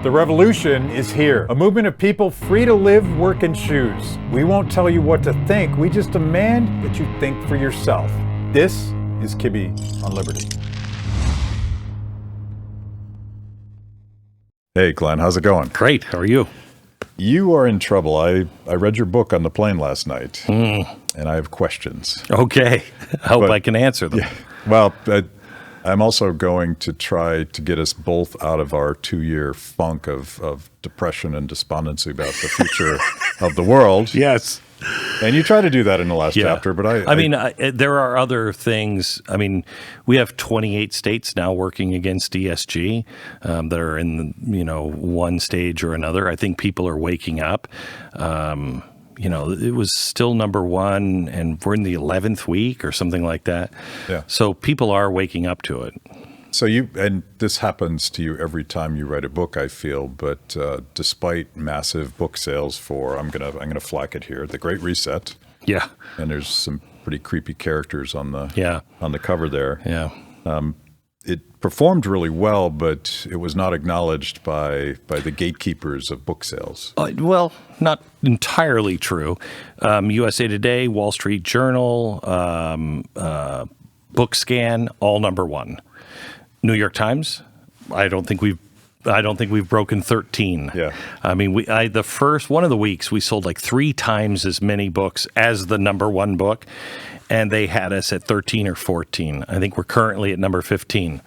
The revolution is here. A movement of people free to live, work, and choose. We won't tell you what to think. We just demand that you think for yourself. This is Kibbe on Liberty. Hey, Glenn, how's it going? Great. How are you? You are in trouble. I read your book on the plane last night, and I have questions. Okay. I hope I can answer them. Yeah, well, I'm also going to try to get us both out of our 2-year funk of depression and despondency about the future of the world. Yes. And you try to do that in the last chapter, but I mean, there are other things. I mean, we have 28 states now working against ESG that are in, one stage or another. I think people are waking up. It was still number one, and we're in the 11th week or something like that. Yeah. So people are waking up to it. So and this happens to you every time you write a book, I feel. But despite massive book sales for, I'm gonna flag it here, The Great Reset. Yeah. And there's some pretty creepy characters on the cover there. Yeah. It performed really well, but it was not acknowledged by the gatekeepers of book sales. Well, not entirely true. USA Today, Wall Street Journal, BookScan, all number one. New York Times, I don't think we've broken 13. Yeah. I mean, the first one of the weeks we sold like 3 times as many books as the number one book, and they had us at 13 or 14. I think we're currently at number 15.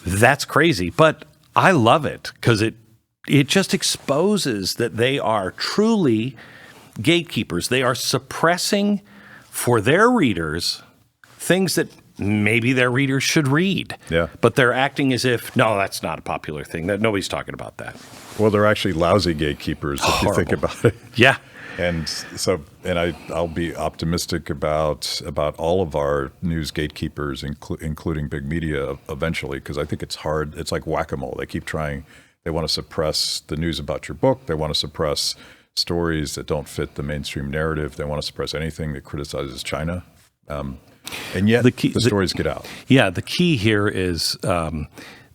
That's crazy, but I love it because it just exposes that they are truly gatekeepers. They are suppressing for their readers things that maybe their readers should read. Yeah. But they're acting as if, no, that's not a popular thing. That nobody's talking about that. Well, they're actually lousy gatekeepers if you think about it. Yeah. And so, I'll be optimistic about all of our news gatekeepers, including big media, eventually, because I think it's hard. It's like whack-a-mole. They keep trying. They want to suppress the news about your book. They want to suppress stories that don't fit the mainstream narrative. They want to suppress anything that criticizes China. And yet the stories get out. Yeah, the key here is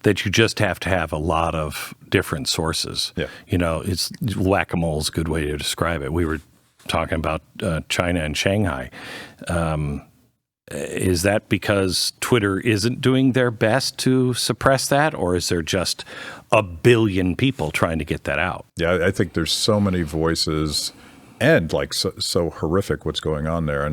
that you just have to have a lot of different sources. Yeah. It's whack-a-mole is a good way to describe it. We were talking about China and Shanghai. Is that because Twitter isn't doing their best to suppress that, or is there just a billion people trying to get that out? Yeah, I think there's so many voices and so horrific what's going on there.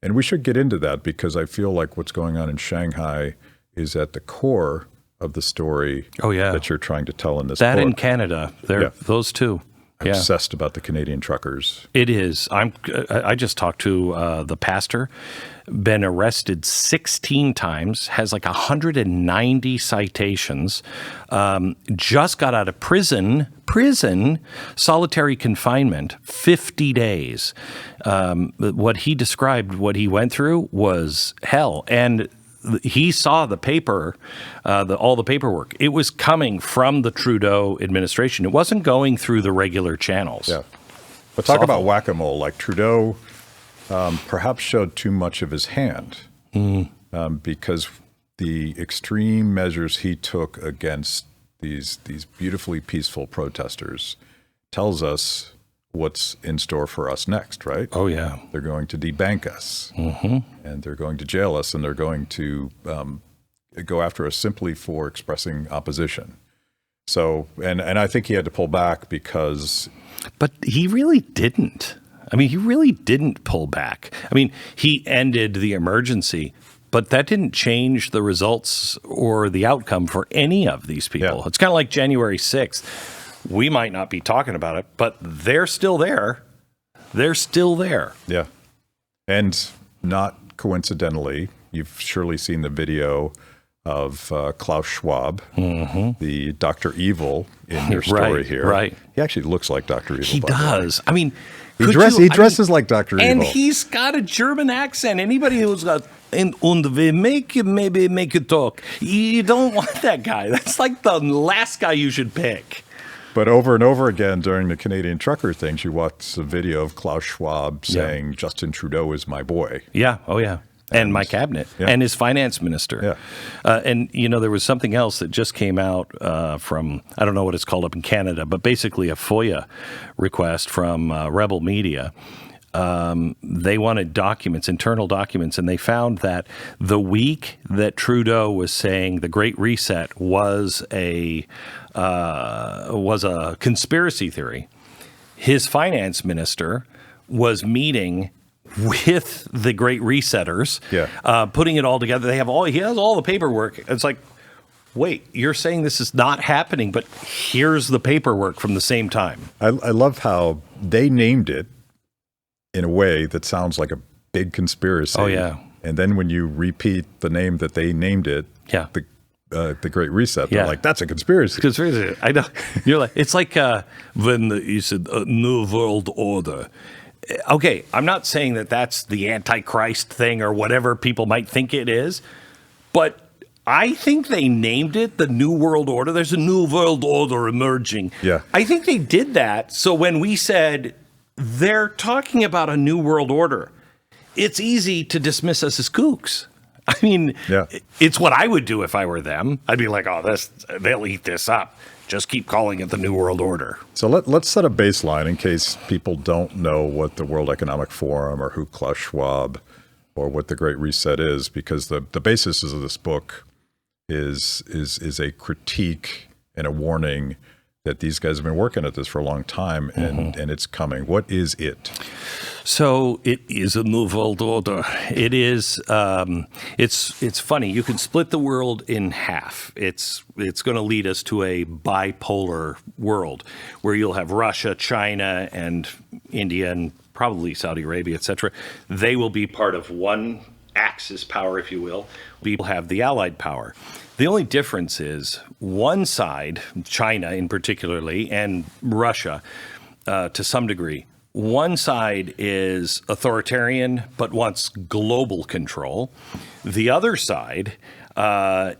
And we should get into that because I feel like what's going on in Shanghai is at the core of the story that you're trying to tell in this book. That in Canada, those two. Obsessed about the Canadian truckers. It is. I just talked to the pastor, been arrested 16 times, has like 190 citations, just got out of prison, solitary confinement, 50 days. What he described, what he went through was hell. And he saw the paper, all the paperwork. It was coming from the Trudeau administration. It wasn't going through the regular channels. Yeah. But talk about whack-a-mole. Like Trudeau perhaps showed too much of his hand because the extreme measures he took against these beautifully peaceful protesters tells us what's in store for us next, right? Oh, yeah. They're going to debank us, and they're going to jail us, and they're going to go after us simply for expressing opposition. So, and I think he had to pull back because... But he really didn't. I mean, he really didn't pull back. I mean, he ended the emergency, but that didn't change the results or the outcome for any of these people. Yeah. It's kind of like January 6th. We might not be talking about it, but they're still there. They're still there. Yeah. And not coincidentally, you've surely seen the video of Klaus Schwab, the Dr. Evil in your story here. Right. He actually looks like Dr. Evil. He does. I mean, he dresses like Dr. Evil. And he's got a German accent. Anybody who's got, and we make you talk. You don't want that guy. That's like the last guy you should pick. But over and over again during the Canadian trucker things, you watch a video of Klaus Schwab saying, Justin Trudeau is my boy. Yeah. Oh, yeah. and my cabinet and his finance minister. Yeah. And, there was something else that just came out from, I don't know what it's called up in Canada, but basically a FOIA request from Rebel Media. They wanted documents, internal documents, and they found that the week that Trudeau was saying the Great Reset was a conspiracy theory, his finance minister was meeting with the Great Resetters, putting it all together. He has all the paperwork. It's like, wait, you're saying this is not happening, but here's the paperwork from the same time. I love how they named it in a way that sounds like a big conspiracy. Oh, yeah. And then when you repeat the name that they named it, the Great Reset, they're like, that's a conspiracy. Conspiracy. I know. You're like, it's like when you said New World Order. Okay, I'm not saying that that's the Antichrist thing or whatever people might think it is, but I think they named it the New World Order. There's a New World Order emerging. Yeah. I think they did that so when we said they're talking about a New World Order, it's easy to dismiss us as kooks. I mean, it's what I would do if I were them. I'd be like, they'll eat this up. Just keep calling it the New World Order. So let's set a baseline in case people don't know what the World Economic Forum or who Klaus Schwab or what the Great Reset is, because the basis of this book is a critique and a warning that these guys have been working at this for a long time, and it's coming. What is it? So it is a New World Order. It is. It's funny. You can split the world in half. It's going to lead us to a bipolar world where you'll have Russia, China, and India, and probably Saudi Arabia, etc. They will be part of one Axis power, if you will. We will have the Allied power. The only difference is one side, China in particularly, and Russia to some degree, one side is authoritarian but wants global control. The other side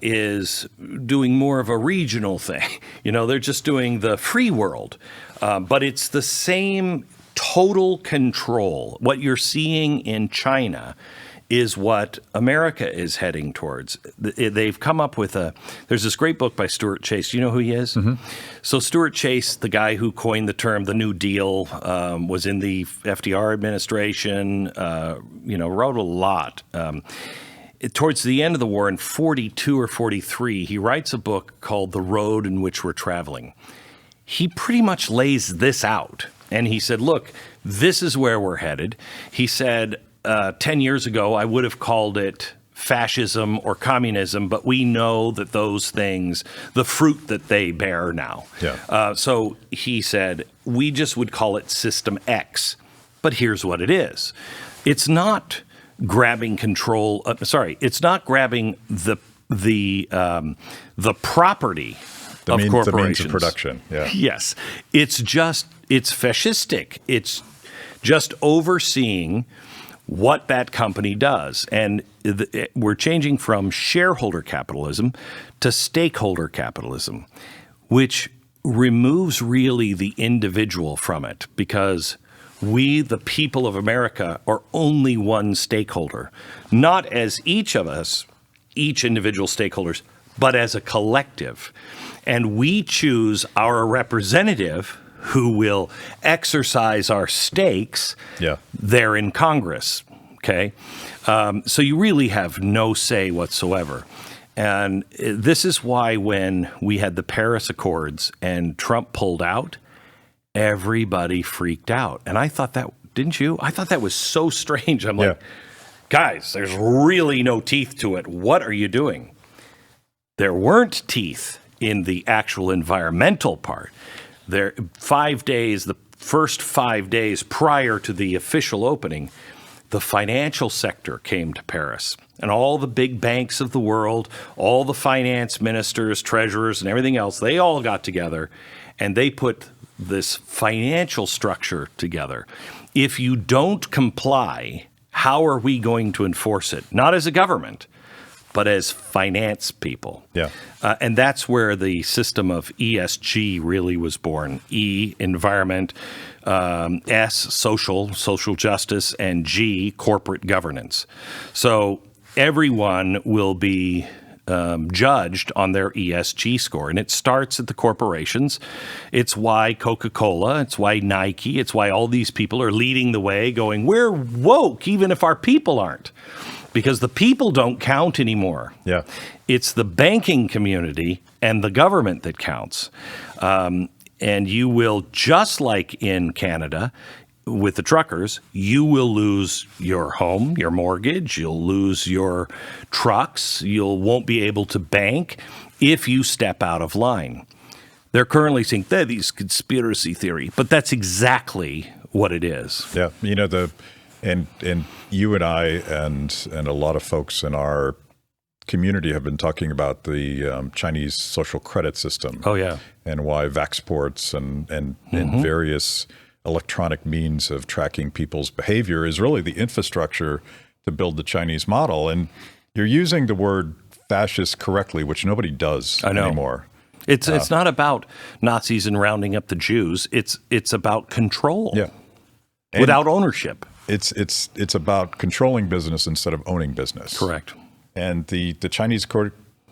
is doing more of a regional thing. They're just doing the free world, but it's the same total control. What you're seeing in China is what America is heading towards. They've come up with there's this great book by Stuart Chase. Do you know who he is? Mm-hmm. So Stuart Chase, the guy who coined the term the New Deal, was in the FDR administration, wrote a lot. Towards the end of the war in 42 or 43, he writes a book called The Road in Which We're Traveling. He pretty much lays this out. And he said, look, this is where we're headed. He said, 10 years ago, I would have called it fascism or communism, but we know that those things, the fruit that they bear now. Yeah. So he said, we just would call it System X. But here's what it is. It's not grabbing control. It's not grabbing the property of corporations. The means of production. Yeah. Yes. It's fascistic. It's just overseeing what that company does. And we're changing from shareholder capitalism to stakeholder capitalism, which removes really the individual from it, because we, the people of America, are only one stakeholder, not as each of us, each individual stakeholders, but as a collective. And we choose our representative who will exercise our stakes there in Congress, okay? So you really have no say whatsoever. And this is why when we had the Paris Accords and Trump pulled out, everybody freaked out. And I thought that, didn't you? I thought that was so strange. I'm like, guys, there's really no teeth to it. What are you doing? There weren't teeth in the actual environmental part. There, 5 days, the first 5 days prior to the official opening, the financial sector came to Paris. And all the big banks of the world, all the finance ministers, treasurers, and everything else, they all got together and they put this financial structure together. If you don't comply, how are we going to enforce it? Not as a government, but as finance people. Yeah. And that's where the system of ESG really was born. E, environment, S, social justice, and G, corporate governance. So everyone will be judged on their ESG score. And it starts at the corporations. It's why Coca-Cola, it's why Nike, it's why all these people are leading the way going, we're woke even if our people aren't. Because the people don't count anymore. Yeah. It's the banking community and the government that counts. And you will, just like in Canada with the truckers, you will lose your home, your mortgage, you'll lose your trucks, you won't be able to bank if you step out of line. They're currently saying that these conspiracy theory, but that's exactly what it is. Yeah. You know, and you and I and a lot of folks in our community have been talking about the Chinese social credit system. Oh, yeah. And why Vaxports and various electronic means of tracking people's behavior is really the infrastructure to build the Chinese model. And you're using the word fascist correctly, which nobody does anymore. It's not about Nazis and rounding up the Jews. It's about control. Yeah. Without ownership. It's about controlling business instead of owning business. Correct. And the Chinese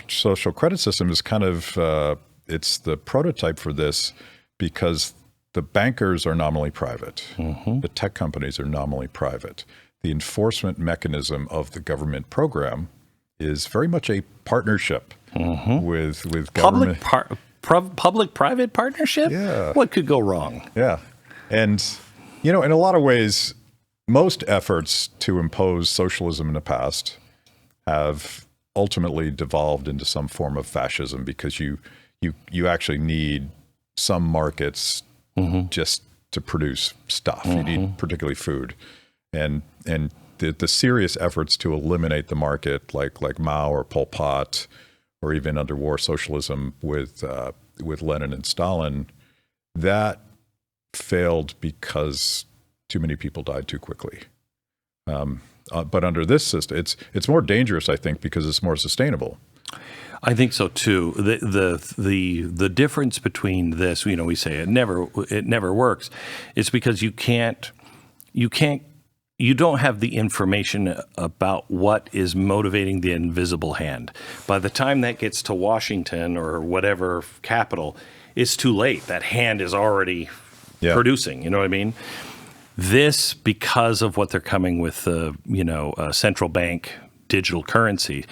social credit system is kind of it's the prototype for this, because the bankers are nominally private. The tech companies are nominally private. The enforcement mechanism of the government program is very much a partnership with government. Public-private partnership? Yeah. What could go wrong? Yeah. And, you know, in a lot of ways, most efforts to impose socialism in the past have ultimately devolved into some form of fascism, because you actually need some markets just to produce stuff. You need particularly food. And the serious efforts to eliminate the market, like Mao or Pol Pot, or even under war socialism with Lenin and Stalin, that failed because too many people died too quickly. But under this system, it's more dangerous, I think, because it's more sustainable. I think so too. The difference between this, you know, we say it never works. It's because you don't have the information about what is motivating the invisible hand. By the time that gets to Washington or whatever capital, it's too late. That hand is already producing. You know what I mean? This, because of what they're coming with the central bank digital currency,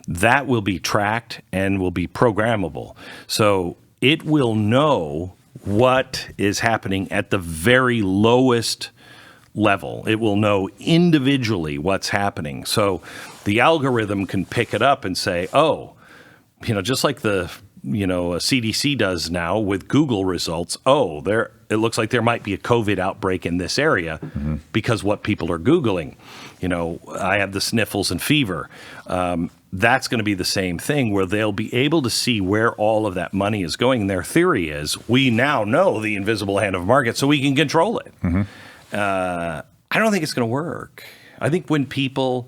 that will be tracked and will be programmable. So it will know what is happening at the very lowest level. It will know individually what's happening. So the algorithm can pick it up and say, oh, just like the CDC does now with Google results, it looks like there might be a COVID outbreak in this area because what people are Googling. I have the sniffles and fever. That's going to be the same thing, where they'll be able to see where all of that money is going. And their theory is, we now know the invisible hand of market, so we can control it. I don't think it's going to work. I think when people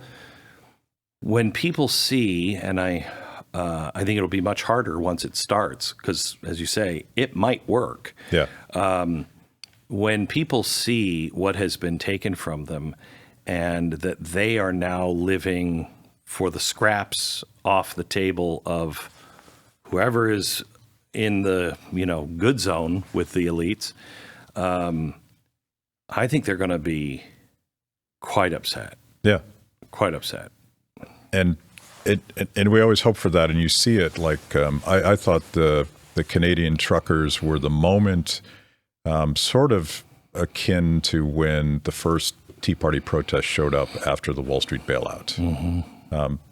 see, and I think it'll be much harder once it starts, because, as you say, it might work. Yeah. When people see what has been taken from them, and that they are now living for the scraps off the table of whoever is in the good zone with the elites, I think they're going to be quite upset. Yeah. Quite upset. And we always hope for that, and you see it. Like I thought the Canadian truckers were the moment, sort of akin to when the first Tea Party protest showed up after the Wall Street bailout.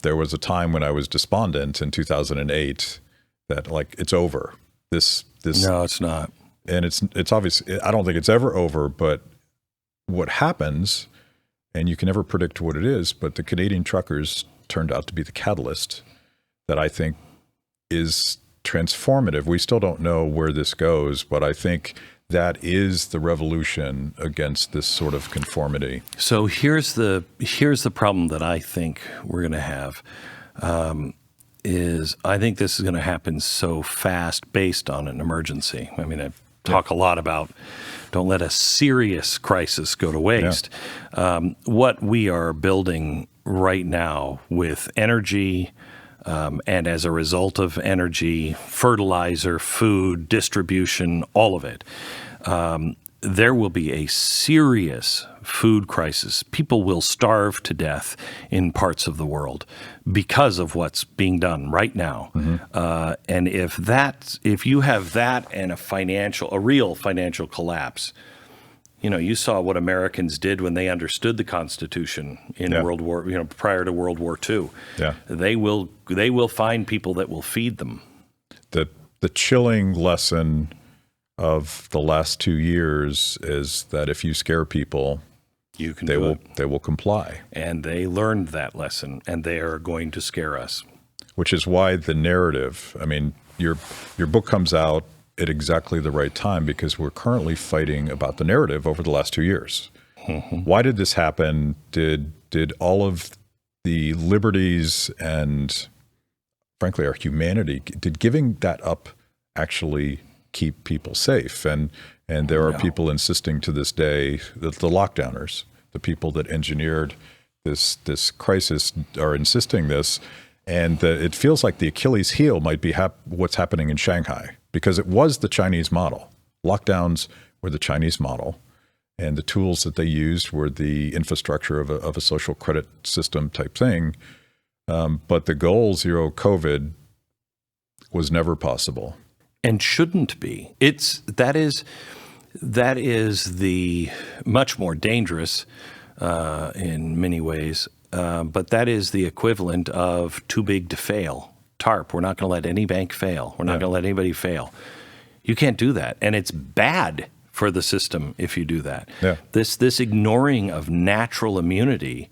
There was a time when I was despondent in 2008 that it's over. This No, it's not. And it's obvious. I don't think it's ever over, but what happens, and you can never predict what it is, but the Canadian truckers turned out to be the catalyst that I think is transformative. We still don't know where this goes, but I think that is the revolution against this sort of conformity. So here's the problem that I think we're going to have. is I think this is going to happen so fast based on an emergency. I mean, I talk a lot about don't let a serious crisis go to waste. What we are building right now with energy, and as a result of energy, fertilizer, food, distribution, all of it, there will be a serious food crisis. People will starve to death in parts of the world because of what's being done right now. And if you have that and a real financial collapse, you saw what Americans did when they understood the Constitution in World War, prior to World War II. Yeah. They will find people that will feed them. The chilling lesson of the last 2 years is that if you scare people, they will comply. And they learned that lesson, and they are going to scare us. Which is why the narrative, I mean, your book comes out at exactly the right time, because we're currently fighting about the narrative over the last 2 years. Why did this happen? Did all of the liberties and, frankly, our humanity, did giving that up actually keep people safe? And there are people insisting to this day that the lockdowners, the people that engineered this crisis, are insisting this. And it feels like the Achilles heel might be what's happening in Shanghai, because it was the Chinese model. Lockdowns were the Chinese model, and the tools that they used were the infrastructure of a social credit system type thing. But the goal, zero COVID, was never possible. And shouldn't be. That is the much more dangerous in many ways, but that is the equivalent of too big to fail. TARP, we're not going to let any bank fail. We're not going to let anybody fail. You can't do that, and it's bad for the system if you do that. Yeah. This ignoring of natural immunity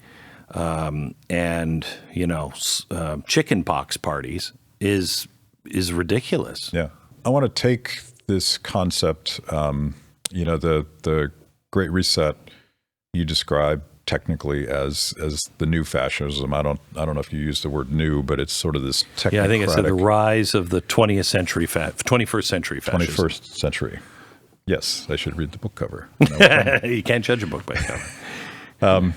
and chicken pox parties is ridiculous. Yeah. I want to take this concept, the Great Reset you describe technically as the new fascism. I don't know if you use the word new, but it's sort of this technocratic. Yeah, I think it's the rise of the 21st century fascism. 21st century. Yes, I should read the book cover. You can't judge a book by the cover.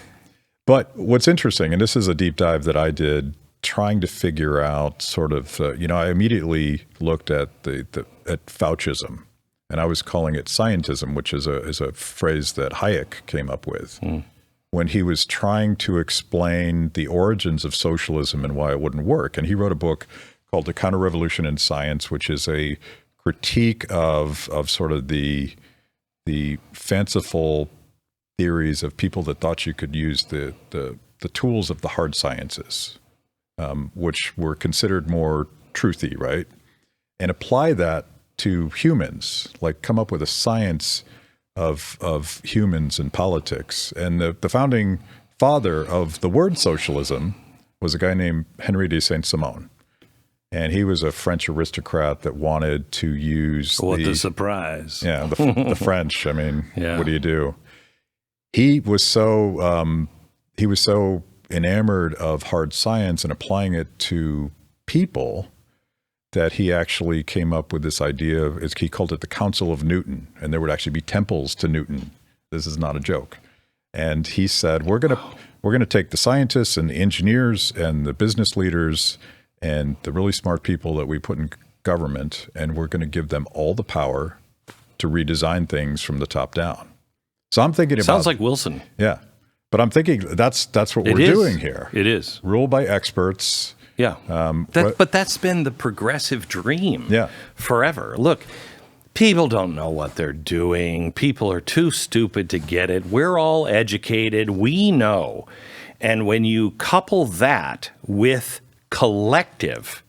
But what's interesting, and this is a deep dive that I did, trying to figure out sort of, I immediately looked at at Faucism, and I was calling it scientism, which is a phrase that Hayek came up with when he was trying to explain the origins of socialism and why it wouldn't work. And he wrote a book called The Counter-Revolution in Science, which is a critique of sort of the fanciful theories of people that thought you could use the tools of the hard sciences, which were considered more truthy, right? And apply that to humans, like come up with a science of humans and politics. And the founding father of the word socialism was a guy named Henri de Saint-Simon. And he was a French aristocrat that wanted to use the surprise. Yeah, the French. I mean, What do you do? He was so enamored of hard science and applying it to people that he actually came up with this idea of, he called it the Council of Newton, and there would actually be temples to Newton. This is not a joke. And he said, we're going to take the scientists and the engineers and the business leaders and the really smart people that we put in government, and we're going to give them all the power to redesign things from the top down. So I'm thinking Sounds like Wilson. Yeah. But I'm thinking that's what we're doing here. It is. Ruled by experts. Yeah. But that's been the progressive dream forever. Look, people don't know what they're doing. People are too stupid to get it. We're all educated. We know. And when you couple that with collective,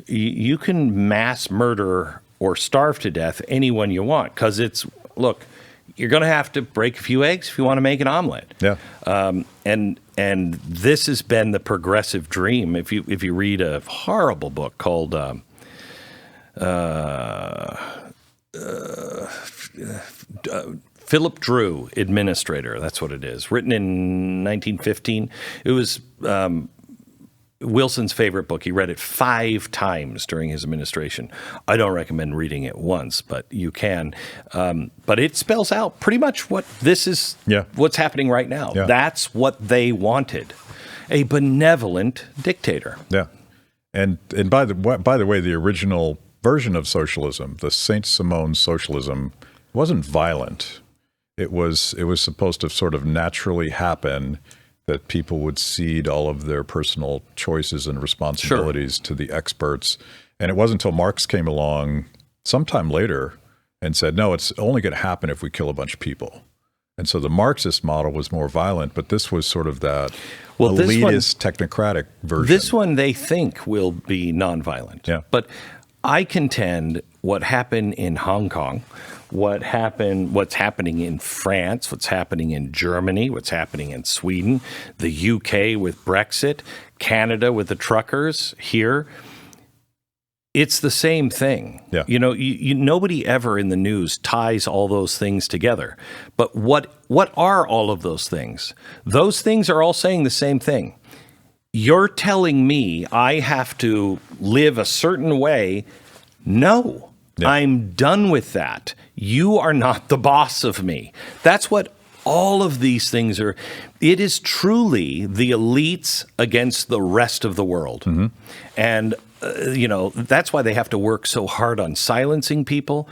you can mass murder or starve to death anyone you want, because you're going to have to break a few eggs if you want to make an omelet. Yeah. And this has been the progressive dream. If you read a horrible book called Philip Drew, Administrator, that's what it is, written in 1915. It was Wilson's favorite book. He read it 5 times during his administration. I don't recommend reading it once, but you can. But it spells out pretty much what this is, what's happening right now. Yeah. That's what they wanted, a benevolent dictator. Yeah. And by the way, the original version of socialism, the Saint-Simon socialism, wasn't violent. It was supposed to sort of naturally happen that people would cede all of their personal choices and responsibilities to the experts. And it wasn't until Marx came along sometime later and said, no, it's only going to happen if we kill a bunch of people. And so the Marxist model was more violent, but this was sort of that elitist, technocratic version. This one they think will be nonviolent. Yeah. But I contend what happened in Hong Kong, what's happening in France, what's happening in Germany, what's happening in Sweden, the UK with Brexit, Canada with the truckers here, it's the same thing. Yeah. You know, nobody ever in the news ties all those things together. But what are all of those things? Those things are all saying the same thing. You're telling me I have to live a certain way. No, I'm done with that. You are not the boss of me. That's what all of these things are. It is truly the elites against the rest of the world. Mm-hmm. And, that's why they have to work so hard on silencing people.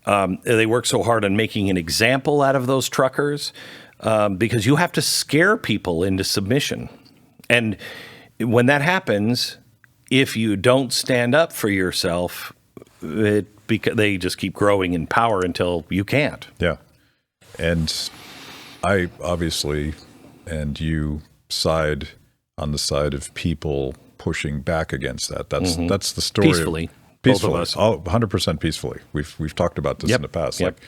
They work so hard on making an example out of those truckers because you have to scare people into submission. And when that happens, if you don't stand up for yourself, they just keep growing in power until you can't. Yeah. And I obviously, and you side on the side of people pushing back against that. That's the story. Peacefully. Both of us. 100% peacefully. We've talked about this in the past. Yep. Like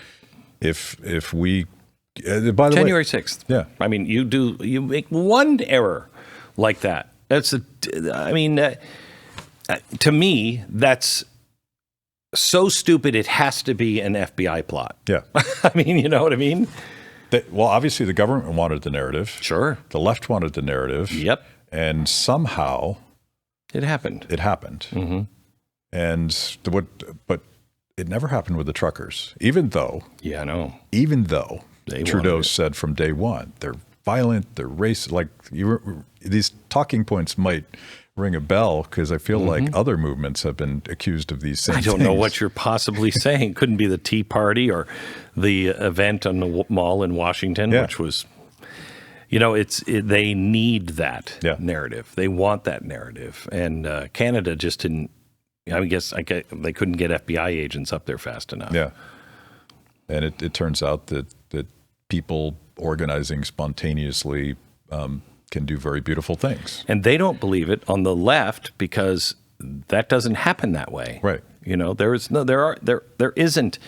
if we, by the way, January 6th. Yeah. I mean, you make one error like that. To me, that's so stupid it has to be an FBI plot. Yeah. I mean, you know what I mean? Well, obviously the government wanted the narrative. Sure. The left wanted the narrative. Yep. And somehow it happened. Mm-hmm. But it never happened with the truckers, even though Trudeau said from day one, they're violent, they're racist. Like these talking points might ring a bell because I feel like other movements have been accused of these same things. I don't know what you're possibly saying. Couldn't be the Tea Party or the event on the mall in Washington, which was, they need that narrative. They want that narrative. And Canada just didn't, they couldn't get FBI agents up there fast enough. Yeah. And it turns out that people organizing spontaneously can do very beautiful things. And they don't believe it on the left because that doesn't happen that way. Right. There isn't,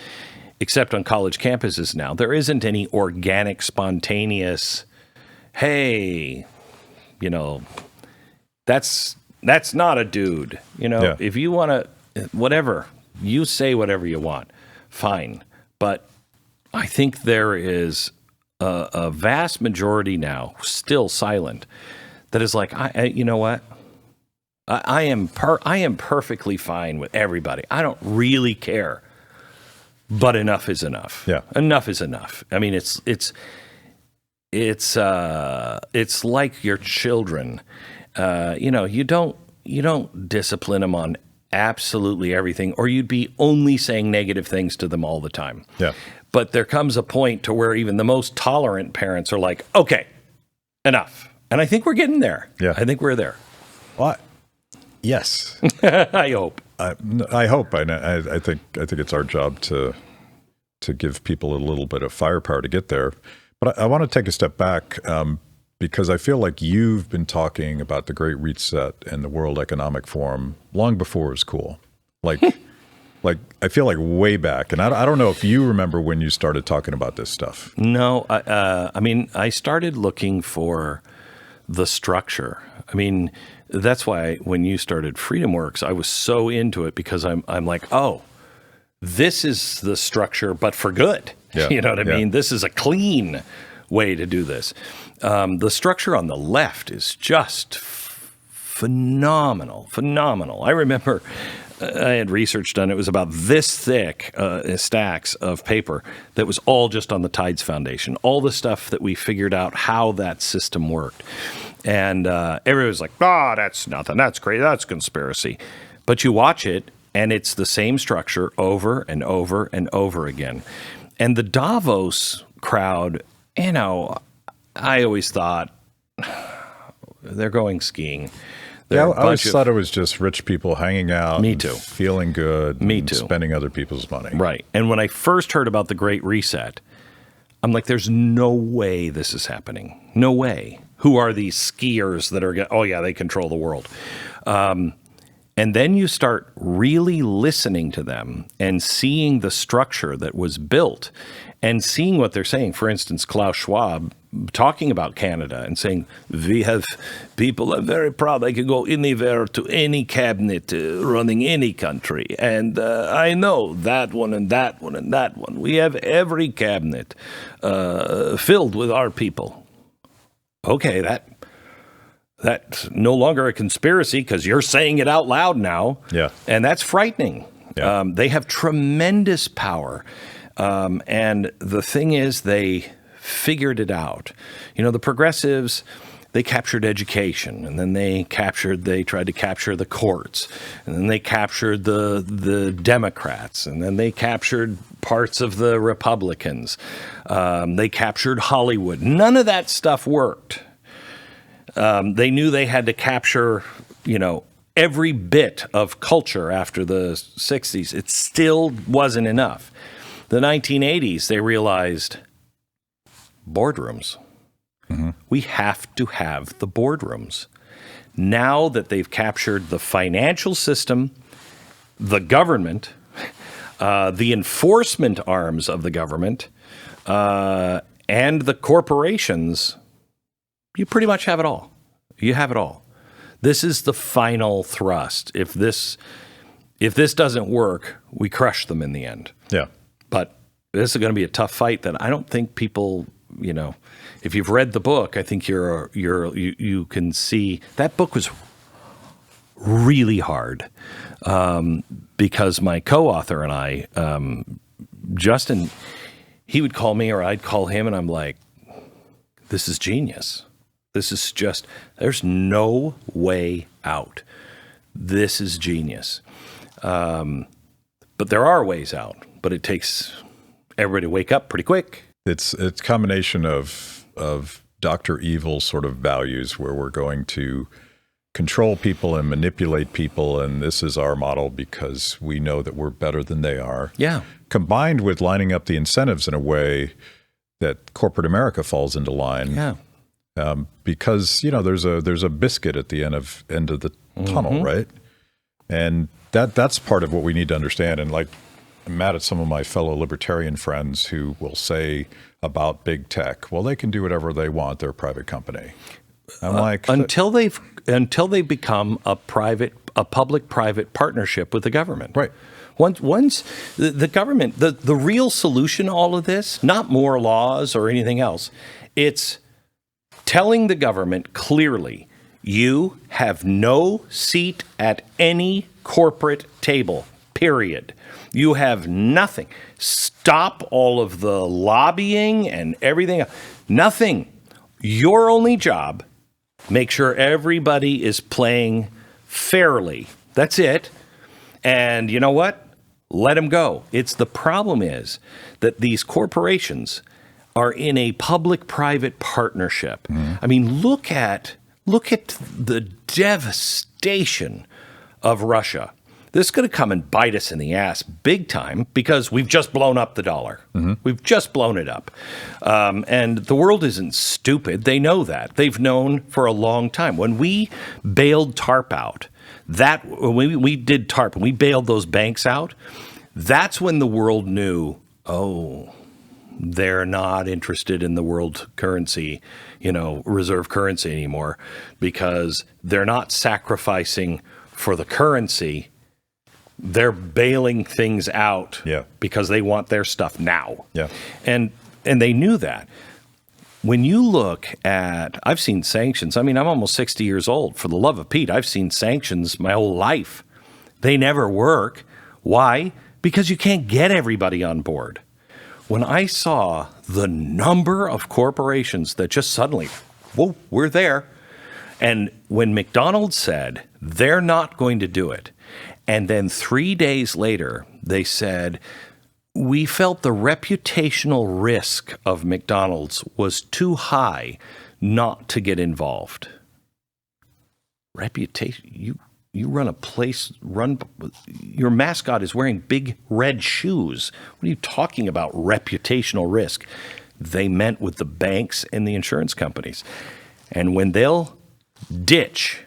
except on college campuses now, there isn't any organic, spontaneous, hey, that's not a dude. If you want to, whatever, you say whatever you want, fine. But I think there is a vast majority now, still silent, that is like, you know what? I am perfectly fine with everybody. I don't really care. But enough is enough. Yeah. Enough is enough. I mean, it's like your children. You don't discipline them on absolutely everything, or you'd be only saying negative things to them all the time. Yeah. But there comes a point to where even the most tolerant parents are like, okay, enough. And I think we're getting there. Yeah. I think we're there. Well, yes. I hope. I hope. I think it's our job to give people a little bit of firepower to get there. But I want to take a step back because I feel like you've been talking about the Great Reset and the World Economic Forum long before it was cool. Like I feel like way back, and I don't know if you remember when you started talking about this stuff. No, I started looking for the structure. I mean, that's why when you started FreedomWorks, I was so into it because I'm like, oh, this is the structure, but for good. Yeah. You know what I mean? This is a clean way to do this. The structure on the left is just phenomenal. I remember I had research done. It was about this thick stacks of paper that was all just on the Tides Foundation, all the stuff that we figured out how that system worked. And everybody was like, that's nothing. That's crazy. That's conspiracy. But you watch it, and it's the same structure over and over and over again. And the Davos crowd, I always thought they're going skiing. I always thought it was just rich people hanging out. Me too. Feeling good. Me and too. Spending other people's money. Right. And when I first heard about the Great Reset, I'm like, there's no way this is happening. No way. Who are these skiers that are, they control the world. And then you start really listening to them and seeing the structure that was built and seeing what they're saying. For instance, Klaus Schwab talking about Canada and saying, we have people are very proud. They can go anywhere to any cabinet running any country. And I know that one and that one and that one. We have every cabinet filled with our people. Okay, that's no longer a conspiracy because you're saying it out loud now. Yeah. And that's frightening. Yeah. They have tremendous power. And the thing is, they figured it out. The progressives, they captured education, and then they tried to capture the courts, and then they captured the Democrats, and then they captured parts of the Republicans. They captured Hollywood. None of that stuff worked. They knew they had to capture, every bit of culture after the 60s. It still wasn't enough. The 1980s, they realized boardrooms. Mm-hmm. We have to have the boardrooms. Now that they've captured the financial system, the government, the enforcement arms of the government, and the corporations, you pretty much have it all. You have it all. This is the final thrust. If this doesn't work, we crush them in the end. Yeah. But this is going to be a tough fight that I don't think people, if you've read the book, I think you can see that book was really hard because my co-author and I, Justin, he would call me or I'd call him, and I'm like, this is genius. This is just, there's no way out. This is genius. But there are ways out, but it takes everybody to wake up pretty quick. It's a combination of Dr. Evil sort of values where we're going to control people and manipulate people, and this is our model because we know that we're better than they are. Yeah. Combined with lining up the incentives in a way that corporate America falls into line. Yeah. Because there's a biscuit at the end of the tunnel, right? And that's part of what we need to understand. And like I'm mad at some of my fellow libertarian friends who will say about big tech, well, they can do whatever they want. They're a private company. I'm like, until they become a public-private partnership with the government, right? Once the government, the real solution to all of this, not more laws or anything else, it's telling the government clearly, you have no seat at any corporate table, period. You have nothing. Stop all of the lobbying and everything. Nothing. Your only job, make sure everybody is playing fairly. That's it. And you know what? Let them go. The problem is that these corporations are in a public-private partnership. I mean, look at the devastation of Russia. This is going to come and bite us in the ass big time because we've just blown up the dollar. We've just blown it up. And the world isn't stupid. They know that. They've known for a long time. When we bailed TARP out, when we did TARP, and we bailed those banks out, that's when the world knew, they're not interested in the world currency, reserve currency anymore, because they're not sacrificing for the currency. They're bailing things out because they want their stuff now. Yeah. And they knew that. when you look at, I've seen sanctions. I mean, I'm almost 60 years old. For the love of Pete, I've seen sanctions my whole life. They never work. Why? Because you can't get everybody on board. When I saw the number of corporations that just suddenly, whoa, we're there. And when McDonald's said they're not going to do it, and then 3 days later, they said, we felt the reputational risk of McDonald's was too high not to get involved. Reputation, you run a place, your mascot is wearing big red shoes. What are you talking about, reputational risk? They meant with the banks and the insurance companies. And when they'll ditch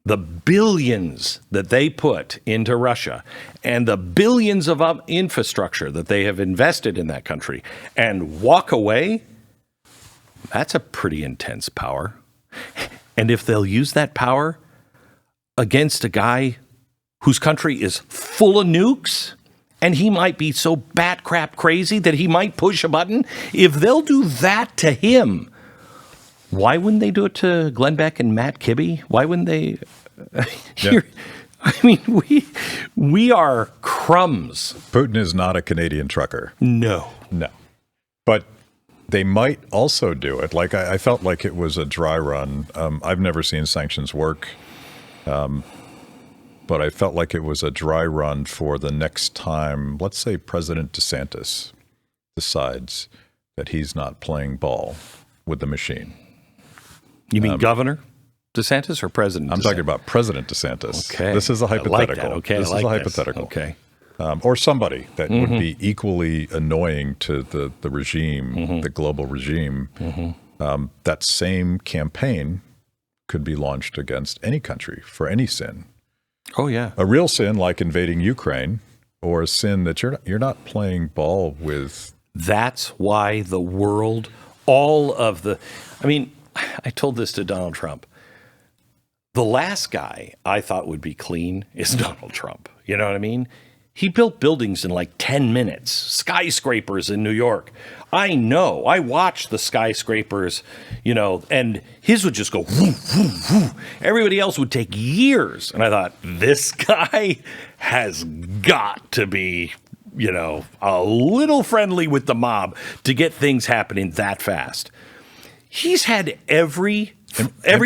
the billions that they put into Russia and the billions of infrastructure that they have invested in that country and walk away, that's a pretty intense power. And if they'll use that power against a guy whose country is full of nukes, and he might be so bat crap crazy that he might push a button, if they'll do that to him, why wouldn't they do it to Glenn Beck and Matt Kibbe? Why wouldn't they? Yeah. I mean, we are crumbs. Putin is not a Canadian trucker. No. But they might also do it. Like I felt like it was a dry run. I've never seen sanctions work, but I felt like it was a dry run for the next time. Let's say President DeSantis decides that he's not playing ball with the machine. You mean Governor DeSantis or President DeSantis? I'm talking about President DeSantis. Okay. This is a hypothetical. I like that. Okay, this I like is a hypothetical. This. Okay. Or somebody that would be equally annoying to the regime, the global regime. That same campaign could be launched against any country for any sin. Oh, yeah. A real sin like invading Ukraine, or a sin that you're not playing ball with. That's why the world, I mean, I told this to Donald Trump. The last guy I thought would be clean is Donald Trump. You know what I mean? He built buildings in like 10 minutes, skyscrapers in New York. I know. I watched the skyscrapers, and his would just go whoo, whoo, whoo. Everybody else would take years. And I thought, this guy has got to be, a little friendly with the mob to get things happening that fast. He's had every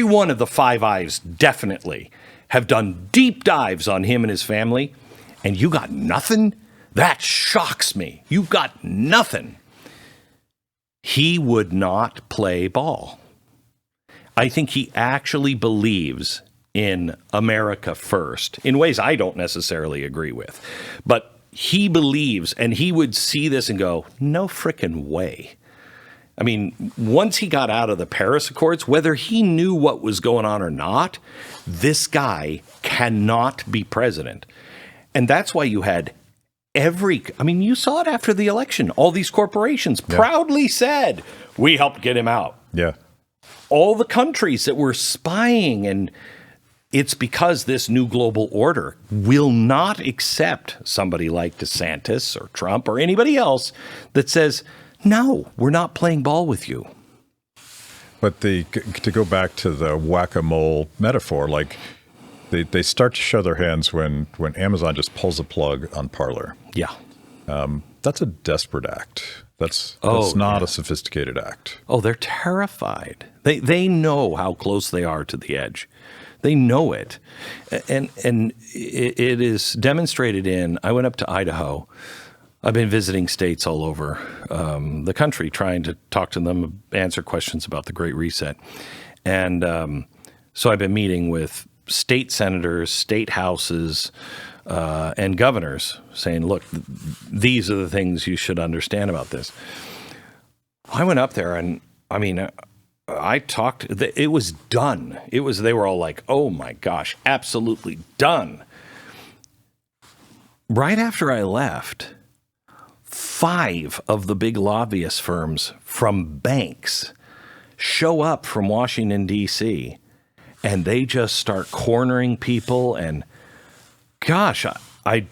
one of the Five Eyes definitely have done deep dives on him and his family, and you got nothing? That shocks me. You got nothing. He would not play ball. I think he actually believes in America first, in ways I don't necessarily agree with. But he believes, and he would see this and go, no frickin' way. I mean, once he got out of the Paris Accords, whether he knew what was going on or not, this guy cannot be president. And that's why you had you saw it after the election. All these corporations proudly said, we helped get him out. Yeah. All the countries that were spying, and it's because this new global order will not accept somebody like DeSantis or Trump or anybody else that says, no, we're not playing ball with you. But to go back to the whack-a-mole metaphor, like they start to show their hands when Amazon just pulls a plug on Parler. Yeah. That's a desperate act. That's not a sophisticated act. Oh, they're terrified. They know how close they are to the edge. They know it. And it is demonstrated I went up to Idaho. I've been visiting states all over the country, trying to talk to them, answer questions about the Great Reset. And so I've been meeting with state senators, state houses, and governors saying, look, these are the things you should understand about this. I went up there and, I talked, it was done. They were all like, oh my gosh, absolutely done. Right after I left, 5 of the big lobbyist firms from banks show up from Washington, D.C., and they just start cornering people. And gosh, I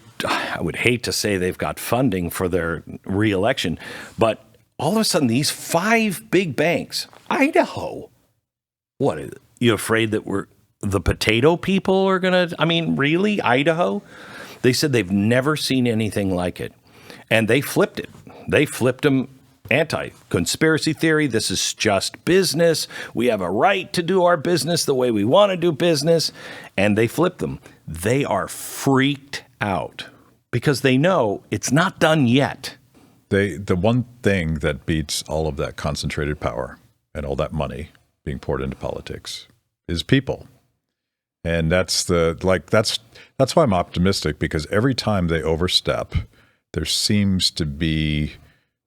would hate to say they've got funding for their reelection, but all of a sudden, these 5 big banks, Idaho, what is it? You afraid that the potato people are going to, I mean, really, Idaho? They said they've never seen anything like it. And they flipped it. They flipped them anti-conspiracy theory. This is just business. We have a right to do our business the way we want to do business. And they flipped them. They are freaked out because they know it's not done yet. The one thing that beats all of that concentrated power and all that money being poured into politics is people. And that's why I'm optimistic, because every time they overstep, there seems to be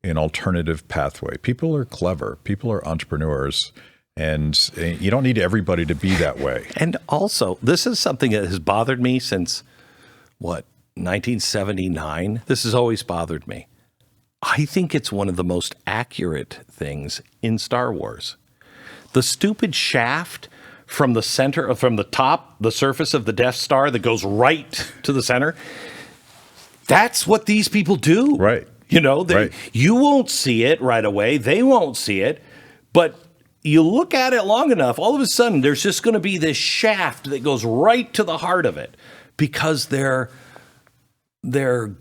an alternative pathway. People are clever. People are entrepreneurs. And you don't need everybody to be that way. And also, this is something that has bothered me since, 1979? This has always bothered me. I think it's one of the most accurate things in Star Wars. The stupid shaft from the center, from the top, the surface of the Death Star that goes right to the center, that's what these people do. Right. Right. You won't see it right away. They won't see it. But you look at it long enough, all of a sudden, there's just going to be this shaft that goes right to the heart of it because they're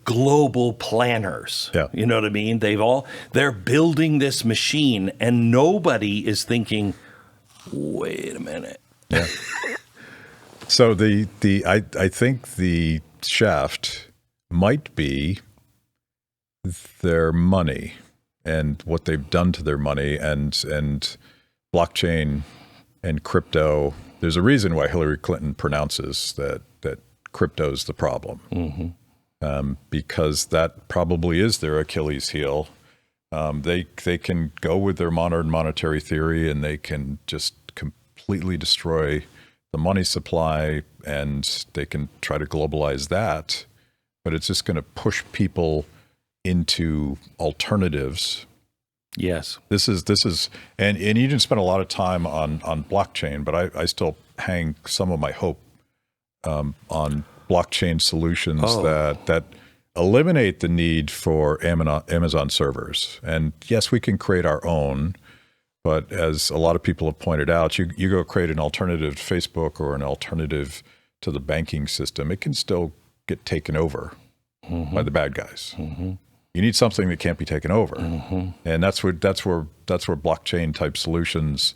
global planners. Yeah. You know what I mean? They're building this machine and nobody is thinking, wait a minute. Yeah. So I think the shaft might be their money and what they've done to their money and blockchain and crypto. There's a reason why Hillary Clinton pronounces that crypto's the problem. Mm-hmm. Because that probably is their Achilles heel. They can go with their modern monetary theory and they can just completely destroy the money supply and they can try to globalize that, but it's just going to push people into alternatives. Yes. This is and you didn't spend a lot of time on blockchain, but I still hang some of my hope on blockchain solutions that eliminate the need for Amazon servers. And yes, we can create our own, but as a lot of people have pointed out, you go create an alternative to Facebook or an alternative to the banking system, it can still get taken over by the bad guys. Mm-hmm. You need something that can't be taken over. Mm-hmm. And that's where blockchain type solutions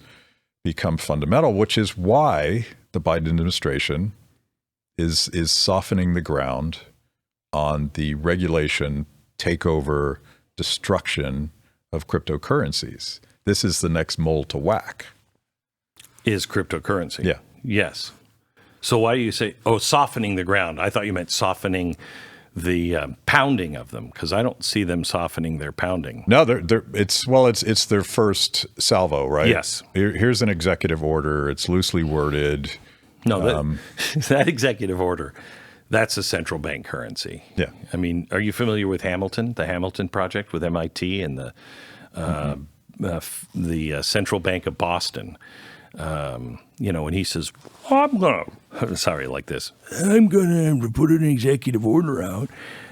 become fundamental, which is why the Biden administration is softening the ground on the regulation, takeover, destruction of cryptocurrencies. This is the next mole to whack. Is cryptocurrency. Yeah. Yes. So why do you say, softening the ground? I thought you meant softening the pounding of them, because I don't see them softening their pounding. No, it's their first salvo, right? Yes. Here's an executive order. It's loosely worded. No, that executive order, that's a central bank currency. Yeah. I mean, are you familiar with Hamilton, the Hamilton Project with MIT and the Central Bank of Boston? And he says, I'm going to have to put an executive order out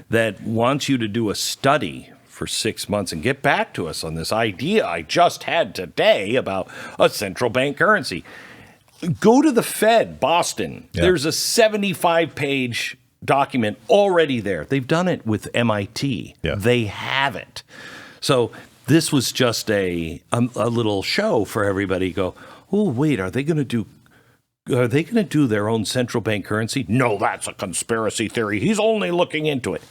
that wants you to do a study for 6 months and get back to us on this idea I just had today about a central bank currency. Go to the Fed, Boston. Yeah. There's a 75-page document already there. They've done it with MIT. Yeah. They have it. So this was just a little show for everybody to go, oh, wait, are they going to do their own central bank currency? No, that's a conspiracy theory. He's only looking into it.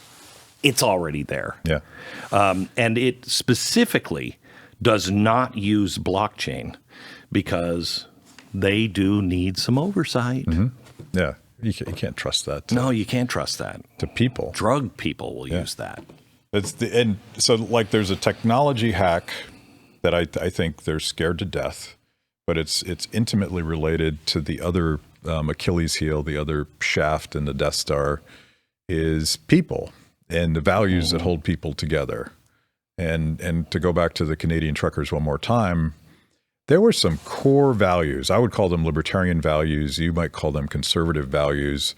It's already there. Yeah. And it specifically does not use blockchain because they do need some oversight. Mm-hmm. Yeah. You can't trust that. No, you can't trust that. To people. Drug people will use that. And so there's a technology hack that I think they're scared to death, but it's intimately related to the other Achilles heel, the other shaft in the Death Star is people and the values that hold people together. And to go back to the Canadian truckers one more time, there were some core values. I would call them libertarian values. You might call them conservative values.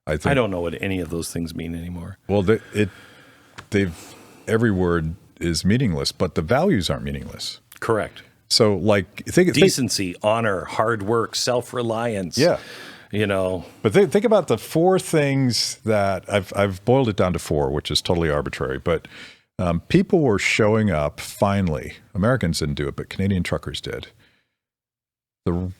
I don't know what any of those things mean anymore. Well, every word is meaningless, but the values aren't meaningless. Correct. So, like, think decency, honor, hard work, self-reliance. Yeah. But think about the 4 things that I've boiled it down to 4, which is totally arbitrary. But people were showing up finally. Americans didn't do it, but Canadian truckers did. The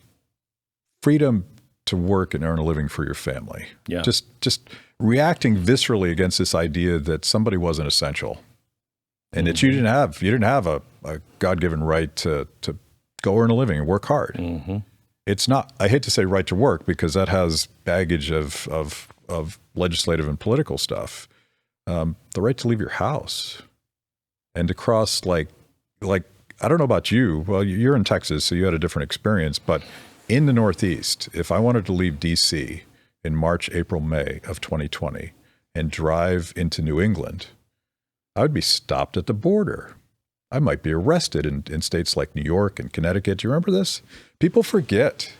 freedom to work and earn a living for your family. Yeah. Just reacting viscerally against this idea that somebody wasn't essential, and that you didn't have a God-given right to go earn a living and work hard. Mm-hmm. It's not, I hate to say right to work because that has baggage of legislative and political stuff. The right to leave your house and to cross like I don't know about you. Well, you're in Texas, so you had a different experience. But in the Northeast, if I wanted to leave D.C. in March, April, May of 2020 and drive into New England, I would be stopped at the border. I might be arrested in states like New York and Connecticut. Do you remember this? People forget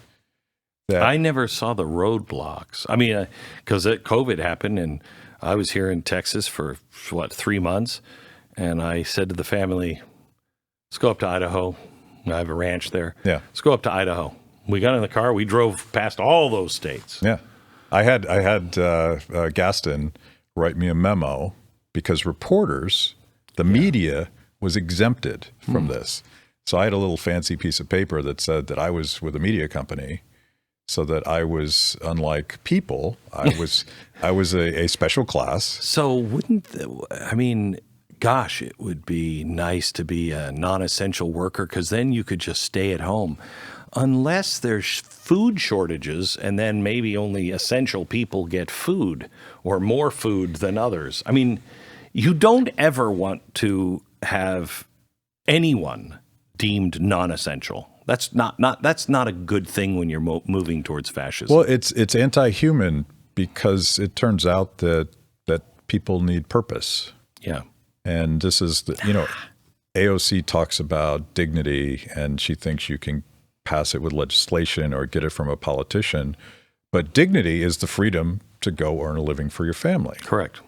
that. I never saw the roadblocks. I mean, because COVID happened, and I was here in Texas for 3 months, and I said to the family, "Let's go up to Idaho. I have a ranch there. Yeah, let's go up to Idaho." We got in the car. We drove past all those states. Yeah, I had Gaston write me a memo because reporters, the media, was exempted from this. So I had a little fancy piece of paper that said that I was with a media company, so that I was, unlike people, I was a special class. So gosh, it would be nice to be a non-essential worker, because then you could just stay at home. Unless there's food shortages, and then maybe only essential people get food, or more food than others. I mean, you don't ever want to have anyone deemed non-essential. That's not a good thing when you're moving towards fascism. Well, it's anti-human because it turns out that people need purpose. Yeah. And this is AOC talks about dignity, and she thinks you can pass it with legislation or get it from a politician. But dignity is the freedom to go earn a living for your family. Correct.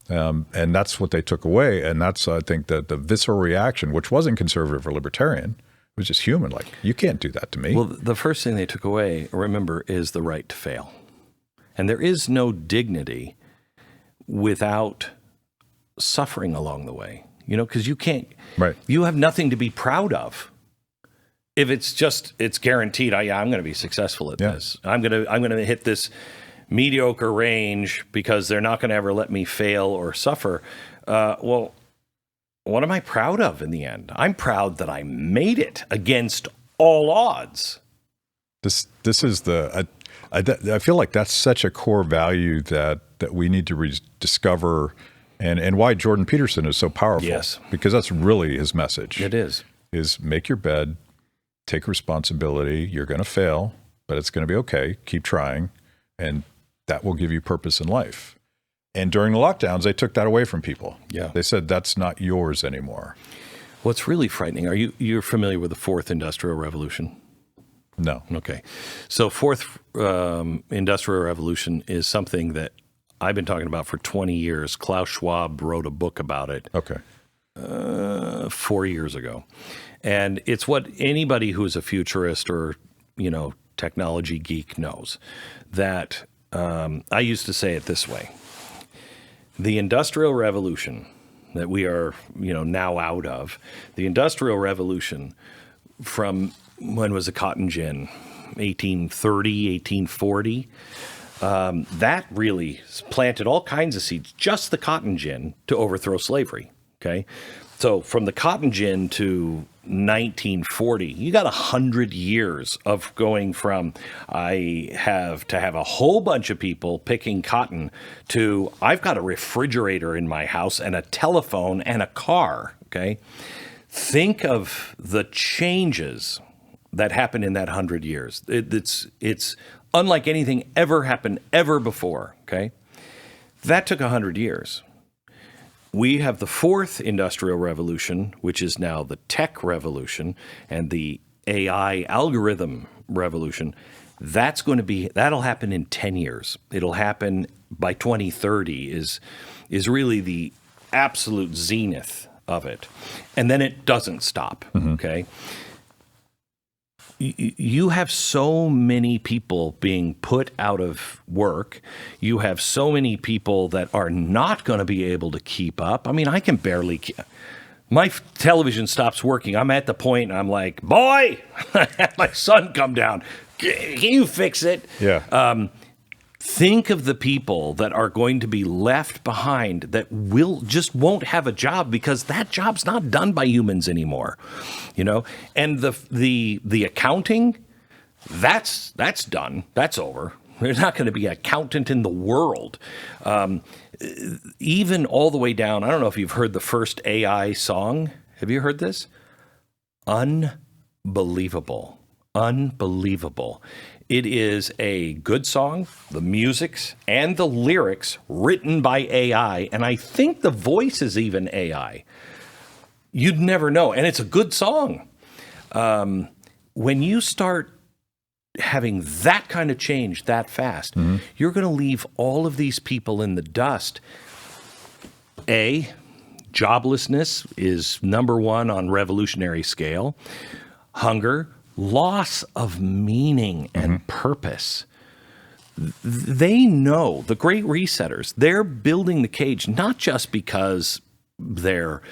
And that's what they took away. And that's, I think, the visceral reaction, which wasn't conservative or libertarian. It was just human. Like, you can't do that to me. Well, the first thing they took away, remember, is the right to fail. And there is no dignity without suffering along the way, because you can't, right. You have nothing to be proud of. If it's guaranteed, I'm going to be successful at this. I'm going to hit this mediocre range because they're not going to ever let me fail or suffer. Well, what am I proud of in the end? I'm proud that I made it against all odds. This is I feel like that's such a core value that we need to rediscover, and why Jordan Peterson is so powerful. Yes. Because that's really his message. It is make your bed, take responsibility. You're going to fail, but it's going to be okay. Keep trying, and that will give you purpose in life. And during the lockdowns, they took that away from people. Yeah. They said that's not yours anymore. What's really frightening, you're familiar with the Fourth Industrial Revolution? No. Okay. So Fourth Industrial Revolution is something that I've been talking about for 20 years. Klaus Schwab wrote a book about it. Okay. 4 years ago. And it's what anybody who is a futurist or, technology geek knows. That I used to say it this way. The Industrial Revolution that we are, now out of, the Industrial Revolution from, when was the cotton gin? 1830, 1840. That really planted all kinds of seeds, just the cotton gin, to overthrow slavery. Okay. So from the cotton gin to 1940, you got 100 years of going from I have to have a whole bunch of people picking cotton to I've got a refrigerator in my house and a telephone and a car. Okay. Think of the changes that happened in that 100 years. It's unlike anything ever happened ever before. Okay. That took 100 years. We have the Fourth Industrial Revolution, which is now the tech revolution and the AI algorithm revolution. That'll happen in 10 years. It'll happen by 2030 is really the absolute zenith of it. And then it doesn't stop, okay? You have so many people being put out of work. You have so many people that are not going to be able to keep up. I mean, I can barely my television stops working. I'm at the point, I'm like, boy, my son come down. Can you fix it? Yeah. Think of the people that are going to be left behind that won't have a job because that job's not done by humans anymore, you know. And the accounting, that's done. That's over. There's not going to be an accountant in the world. Even all the way down. I don't know if you've heard the first AI song. Have you heard this? Unbelievable. Unbelievable. It is a good song, the musics and the lyrics written by AI, and I think the voice is even AI. You'd never know, and it's a good song. When you start having that kind of change that fast, you're going to leave all of these people in the dust. Joblessness is number one on revolutionary scale. Hunger, loss of meaning and purpose. They know, the great resetters, they're building the cage not just because they're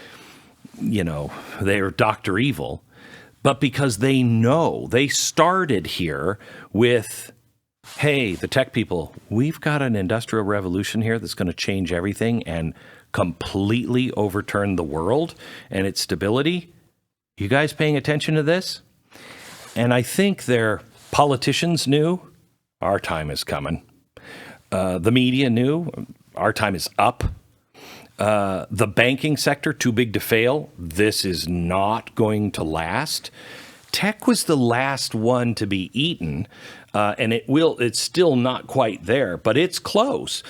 Dr. Evil, but because they know they started here with, hey, the tech people, we've got an industrial revolution here that's going to change everything and completely overturn the world and its stability. You guys paying attention to this? And I think their politicians knew our time is coming. The media knew our time is up. The banking sector, too big to fail. This is not going to last. Tech was the last one to be eaten, and it's still not quite there, but it's close.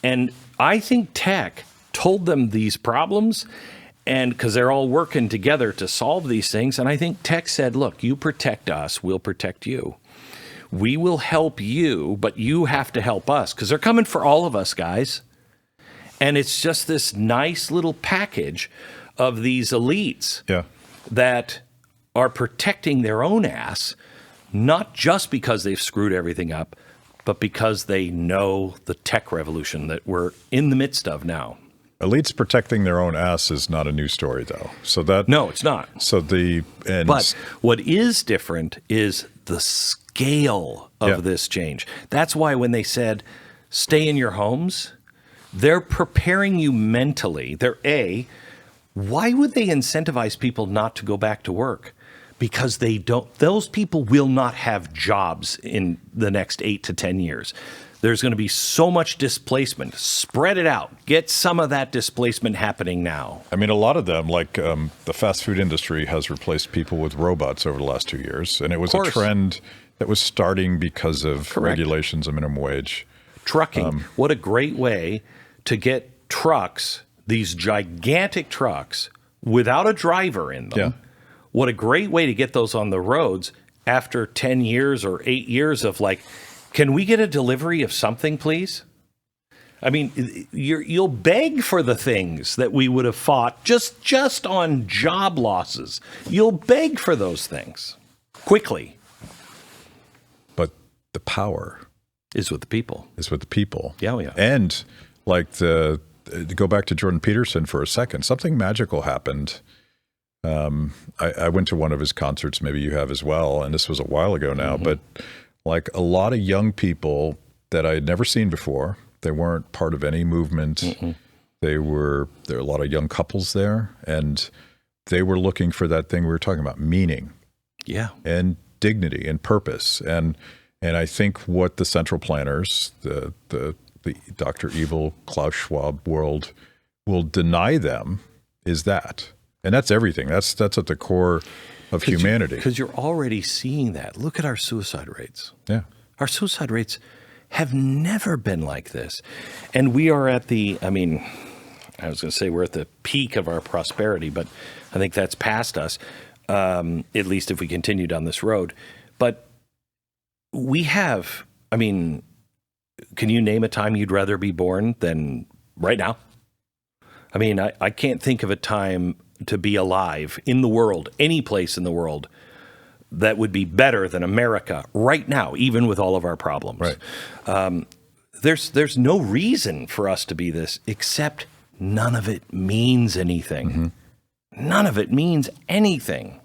And I think tech told them these problems, and because they're all working together to solve these things. And I think tech said, look, you protect us, we'll protect you. We will help you, but you have to help us because they're coming for all of us, guys. And it's just this nice little package of these elites that are protecting their own ass, not just because they've screwed everything up, but because they know the tech revolution that we're in the midst of now. Elites protecting their own ass is not a new story, though. No, it's not. But what is different is the scale of this change. That's why when they said, stay in your homes, they're preparing you mentally. Why would they incentivize people not to go back to work? Because those people will not have jobs in the next 8 to 10 years. There's going to be so much displacement. Spread it out. Get some of that displacement happening now. I mean, a lot of them, like the fast food industry, has replaced people with robots over the last 2 years. And it was a trend that was starting because of regulations of minimum wage. Trucking. What a great way to get trucks, these gigantic trucks, without a driver in them. Yeah. What a great way to get those on the roads after 10 years or 8 years of like, can we get a delivery of something, please? I mean, you'll beg for the things that we would have fought just on job losses. You'll beg for those things quickly. But the power is with the people. Yeah. And like to go back to Jordan Peterson for a second, something magical happened. I went to one of his concerts, maybe you have as well, and this was a while ago now, but like a lot of young people that I had never seen before, they weren't part of any movement. There were a lot of young couples there, and they were looking for that thing we were talking about, meaning, and dignity and purpose. And I think what the central planners, the Dr. Evil, Klaus Schwab world will deny them is that. And that's everything. That's at the core of humanity. Because you're already seeing that. Look at our suicide rates. Yeah. Our suicide rates have never been like this. And we are at I was going to say we're at the peak of our prosperity, but I think that's past us, at least if we continue down this road. But we have, can you name a time you'd rather be born than right now? I can't think of a time to be alive in the world, any place in the world, that would be better than America right now, even with all of our problems. Right. There's no reason for us to be this, except none of it means anything. Mm-hmm. None of it means anything.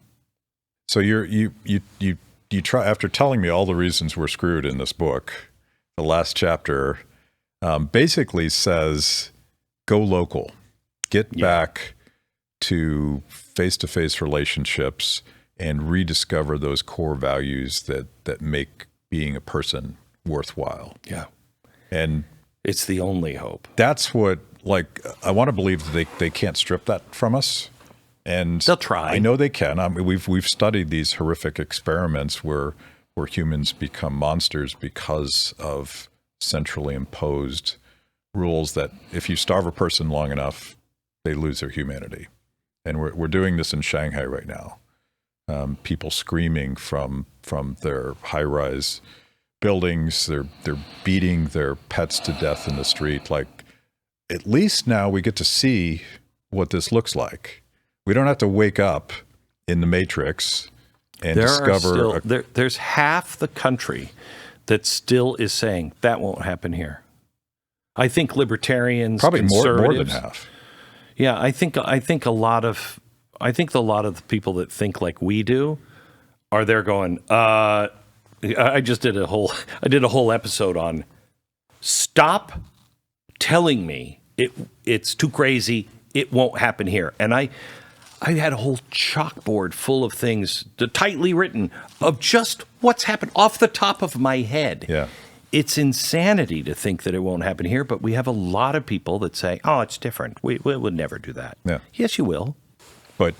So you try, after telling me all the reasons we're screwed in this book, the last chapter basically says, go local, get back to face-to-face relationships and rediscover those core values that make being a person worthwhile. Yeah. And it's the only hope. That's what, like, I want to believe they can't strip that from us. And they'll try. I know they can. I mean, we've studied these horrific experiments where humans become monsters because of centrally imposed rules that if you starve a person long enough, they lose their humanity. And we're doing this in Shanghai right now. People screaming from their high-rise buildings. They're beating their pets to death in the street. Like, at least now we get to see what this looks like. We don't have to wake up in the Matrix and discover. There's half the country that still is saying that won't happen here. I think libertarians, probably more than conservatives, half. Yeah, I think a lot of the people that think like we do are there going. I did a whole episode on stop telling me it's too crazy. It won't happen here, and I had a whole chalkboard full of things, tightly written, of just what's happened off the top of my head. Yeah. It's insanity to think that it won't happen here, but we have a lot of people that say, oh, it's different. We would never do that. Yeah. Yes, you will. But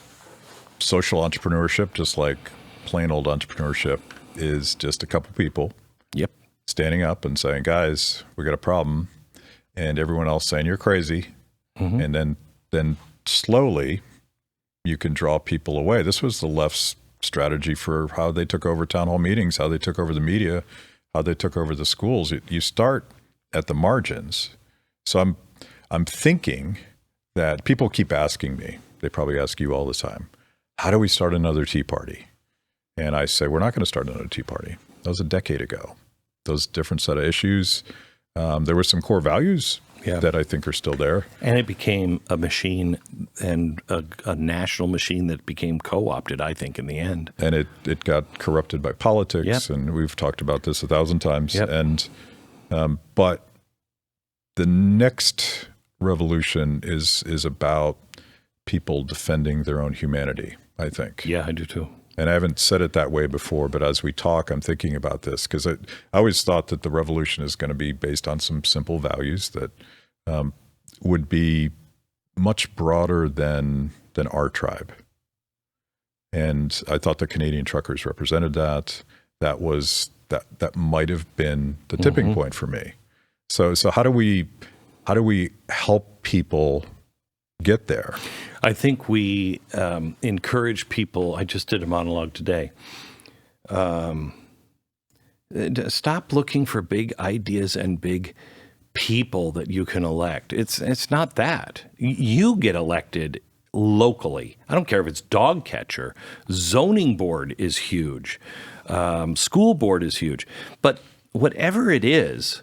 social entrepreneurship, just like plain old entrepreneurship, is just a couple people standing up and saying, guys, we got a problem, and everyone else saying you're crazy. Mm-hmm. And then slowly you can draw people away. This was the left's strategy for how they took over town hall meetings, how they took over the media, how they took over the schools. You start at the margins. So I'm thinking that people keep asking me, they probably ask you all the time, how do we start another Tea Party? And I say, we're not going to start another Tea Party. That was a decade ago. Those different set of issues. There were some core values that I think are still there. And it became a machine, and a national machine that became co-opted, I think, in the end. And it got corrupted by politics, and we've talked about this 1,000 times. Yep. And but the next revolution is about people defending their own humanity, I think. Yeah, I do too. And I haven't said it that way before, but as we talk, I'm thinking about this because I always thought that the revolution is going to be based on some simple values that would be much broader than our tribe. And I thought the Canadian truckers represented that. That might have been the tipping point for me. So how do we help people get there? I think we encourage people. I just did a monologue today. Stop looking for big ideas and big people that you can elect. It's not that. You get elected locally. I don't care if it's dog catcher. Zoning board is huge. School board is huge. But whatever it is,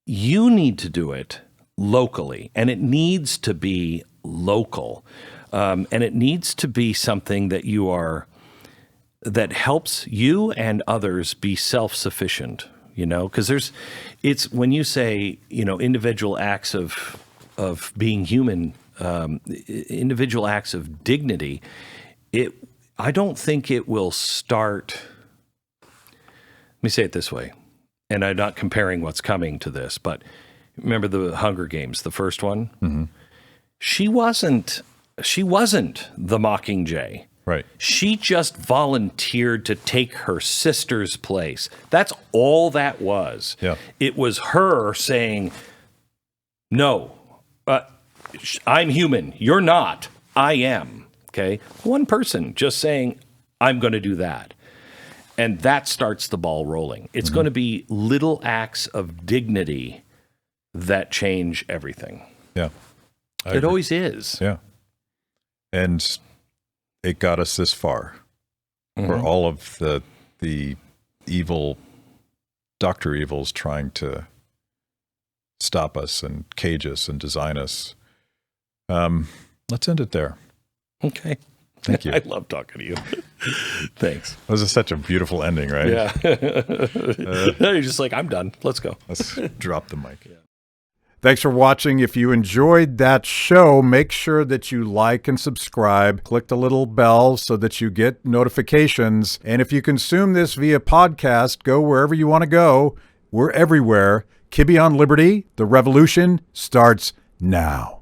you need to do it locally, and it needs to be local, and it needs to be something that helps you and others be self-sufficient. Because it's when you say individual acts of being human, individual acts of dignity. I don't think it will start. Let me say it this way, and I'm not comparing what's coming to this, but remember the Hunger Games, the first one. Mm-hmm. She wasn't the Mockingjay. Right. She just volunteered to take her sister's place. That's all that was. Yeah. It was her saying, no, I'm human. You're not. I am. Okay. One person just saying, I'm going to do that. And that starts the ball rolling. It's going to be little acts of dignity that change everything. Yeah. It always is. Yeah. And it got us this far. For all of the evil, Dr. Evils trying to stop us and cage us and design us. Let's end it there. Okay. Thank you. I love talking to you. Thanks. This is such a beautiful ending, right? Yeah. You're just like, I'm done. Let's go. Let's drop the mic. Yeah. Thanks for watching. If you enjoyed that show, make sure that you like and subscribe. Click the little bell so that you get notifications. And if you consume this via podcast, go wherever you want to go. We're everywhere. Kibbe on Liberty. The revolution starts now.